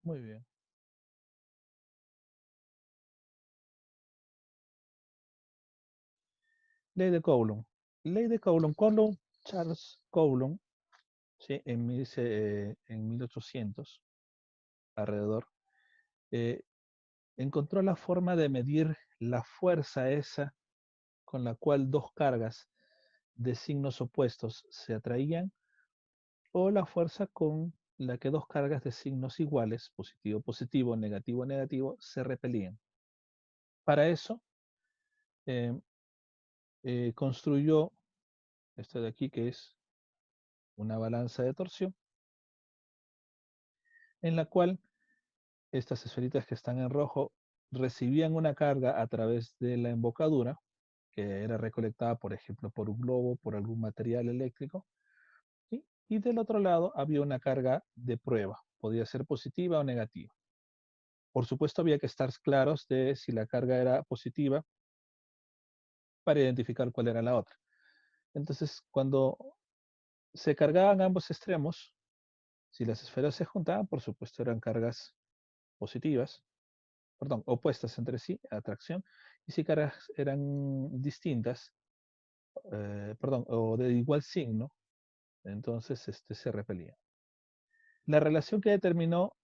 Muy bien. Ley de Coulomb. Ley de Coulomb. Coulomb, Charles Coulomb, ¿sí? En 1800, alrededor, eh, encontró la forma de medir la fuerza esa con la cual dos cargas de signos opuestos se atraían o la fuerza con la que dos cargas de signos iguales, positivo, positivo, negativo, negativo, se repelían. Para eso, eh, construyó esto de aquí, que es una balanza de torsión, en la cual estas esferitas que están en rojo recibían una carga a través de la embocadura, que era recolectada, por ejemplo, por un globo, por algún material eléctrico, ¿sí? Y del otro lado había una carga de prueba, podía ser positiva o negativa. Por supuesto, había que estar claros de si la carga era positiva para identificar cuál era la otra. Entonces, cuando se cargaban ambos extremos, si las esferas se juntaban, por supuesto eran cargas positivas, perdón, opuestas entre sí, atracción, y si cargas eran distintas, perdón, o de igual signo, entonces se repelían. La relación que determinó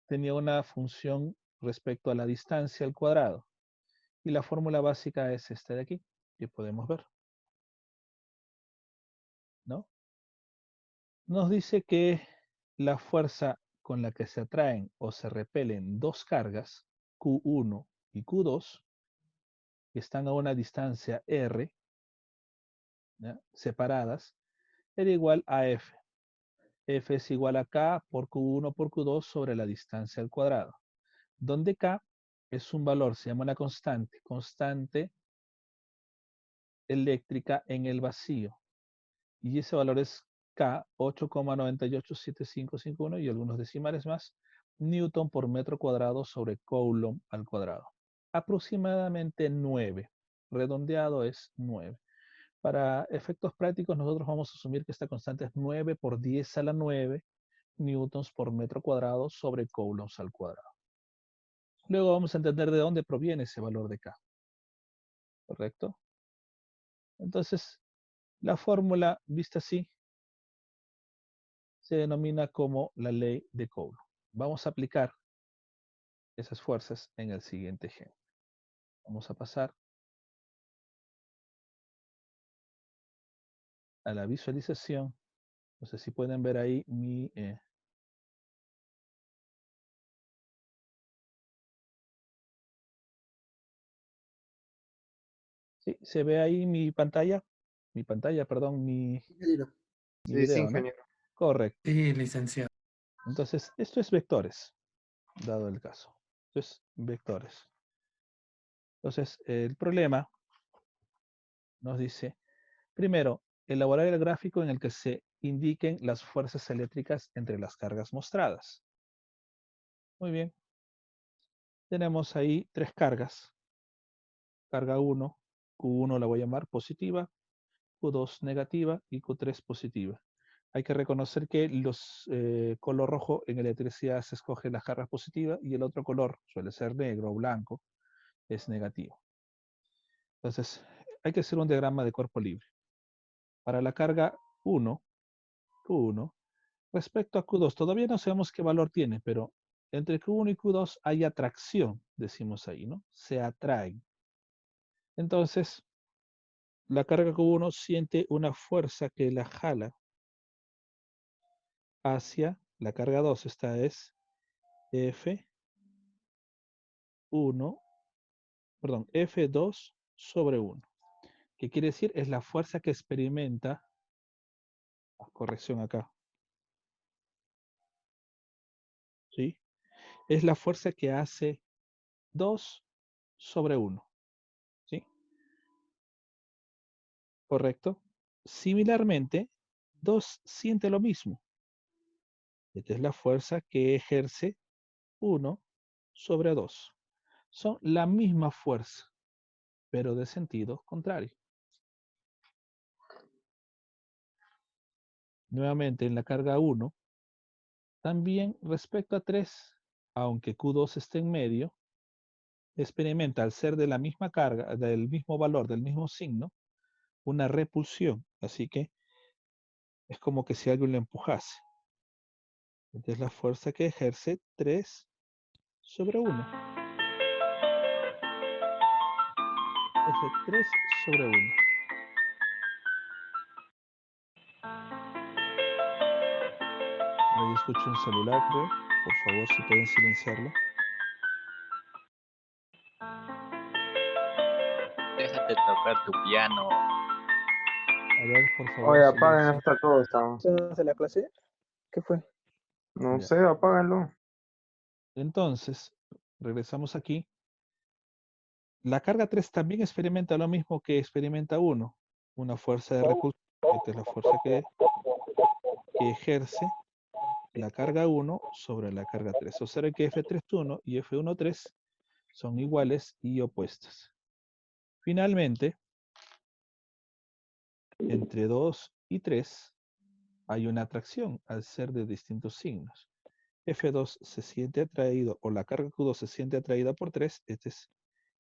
tenía una función respecto a la distancia al cuadrado, y la fórmula básica es esta de aquí, que podemos ver, ¿no? Nos dice que la fuerza con la que se atraen o se repelen dos cargas, Q1 y Q2, que están a una distancia R, ¿ya? Separadas, era igual a F. F es igual a K por Q1 por Q2 sobre la distancia al cuadrado, donde K es un valor, se llama una constante, constante eléctrica en el vacío. Y ese valor es K 8,987551 y algunos decimales más, Newton por metro cuadrado sobre Coulomb al cuadrado. Aproximadamente 9. Redondeado es 9. Para efectos prácticos, nosotros vamos a asumir que esta constante es 9 por 10 a la 9 newtons por metro cuadrado sobre coulombs al cuadrado. Luego vamos a entender de dónde proviene ese valor de K. ¿Correcto? Entonces, la fórmula vista así se denomina como la ley de Coulomb. Vamos a aplicar esas fuerzas en el siguiente ejemplo. Vamos a pasar a la visualización. No sé si pueden ver ahí mi... sí, se ve ahí mi pantalla, perdón, Ingeniero. mi Sí, sí, video, ¿no? ingeniero. Correcto. Sí, licenciado. Entonces, esto es vectores, dado el caso. Esto es vectores. Entonces, el problema nos dice, primero, elaborar el gráfico en el que se indiquen las fuerzas eléctricas entre las cargas mostradas. Muy bien. Tenemos ahí tres cargas. Carga 1, Q1 la voy a llamar positiva, Q2 negativa y Q3 positiva. Hay que reconocer que los color rojo en electricidad se escoge las cargas positivas y el otro color, suele ser negro o blanco, es negativo. Entonces, hay que hacer un diagrama de cuerpo libre. Para la carga 1, Q1, respecto a Q2, todavía no sabemos qué valor tiene, pero entre Q1 y Q2 hay atracción, decimos ahí, ¿no? Se atraen. Entonces, la carga Q1 siente una fuerza que la jala hacia la carga 2. Esta es F1, perdón, F2 sobre 1. ¿Qué quiere decir? Es la fuerza que experimenta, corrección acá, ¿sí? Es la fuerza que hace 2 sobre 1, ¿sí? ¿Correcto? Similarmente, 2 siente lo mismo. Esta es la fuerza que ejerce 1 sobre 2. Son la misma fuerza, pero de sentido contrario. Nuevamente, en la carga 1, También respecto a 3, aunque Q2 esté en medio, experimenta al ser de la misma carga, del mismo valor, del mismo signo, una repulsión. Así que es como que si alguien lo empujase. Entonces la fuerza que ejerce 3 sobre 1. F3 sobre 1. Ahí escucho un celular, creo. Por favor, si pueden silenciarlo. Déjate tocar tu piano. A ver, por favor, Oye, apaguen silencio. esta cosa. ¿De la clase? ¿Qué fue? No Ya. sé, apáganlo. Entonces, regresamos aquí. La carga 3 también experimenta lo mismo que experimenta 1. Una fuerza de repulsión. Esta es la fuerza que ejerce la carga 1 sobre la carga 3. Observen que F3.1 y F1.3 son iguales y opuestas. Finalmente, entre 2 y 3 hay una atracción al ser de distintos signos. F2 se siente atraído, o la carga Q2 se siente atraída por 3. Esta es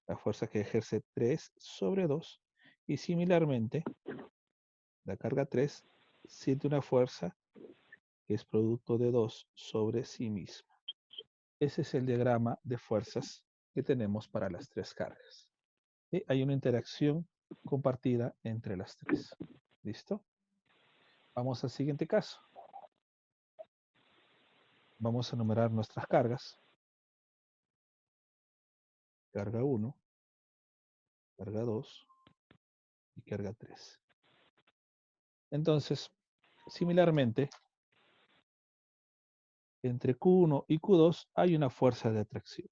la fuerza que ejerce 3 sobre 2. Y similarmente, la carga 3 siente una fuerza que es producto de 2 sobre sí misma. Ese es el diagrama de fuerzas que tenemos para las tres cargas. ¿Sí? Hay una interacción compartida entre las tres. ¿Listo? Vamos al siguiente caso. Vamos a enumerar nuestras cargas. Carga 1, carga 2 y carga 3. Entonces, similarmente, entre Q1 y Q2 hay una fuerza de atracción.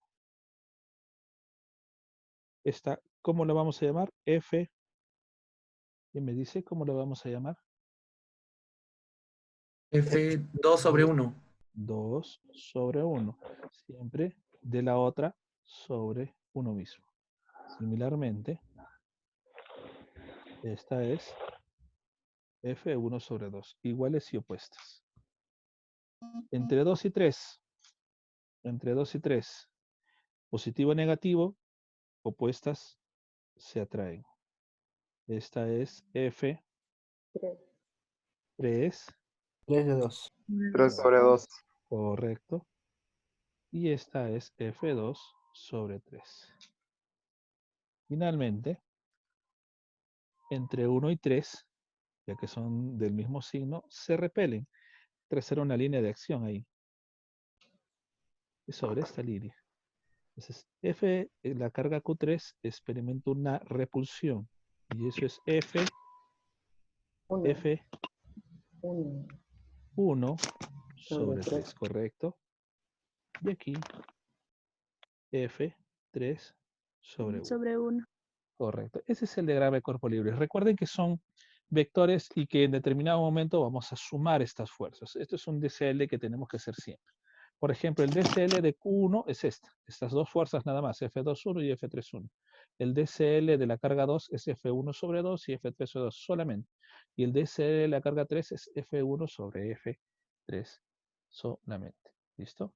Esta, ¿cómo la vamos a llamar? F. ¿Quién me dice cómo la vamos a llamar? F2 sobre 1. 2 sobre 1. Siempre de la otra sobre uno mismo. Similarmente, esta es F1 sobre 2. Iguales y opuestas. Entre 2 y 3. Entre 2 y 3. Positivo y negativo. Opuestas se atraen. Esta es F3. 3 de 2. 3 sobre 2. Correcto. Y esta es F2 sobre 3. Finalmente, entre 1 y 3, ya que son del mismo signo, se repelen. Trazar una línea de acción ahí. Sobre esta línea. Entonces, F, la carga Q3 experimenta una repulsión. Y eso es F, 1 F1 sobre 3, ¿correcto? Y aquí F3 sobre 1. Sobre 1. Correcto. Ese es el diagrama de cuerpo libre. Recuerden que son vectores y que en determinado momento vamos a sumar estas fuerzas. Esto es un DCL que tenemos que hacer siempre. Por ejemplo, el DCL de Q1 es estas dos fuerzas nada más, F2.1 y F3.1. El DCL de la carga 2 es F1 sobre 2 y F3 sobre 2 solamente. Y el DCL de la carga 3 es F1 sobre F3 solamente. ¿Listo?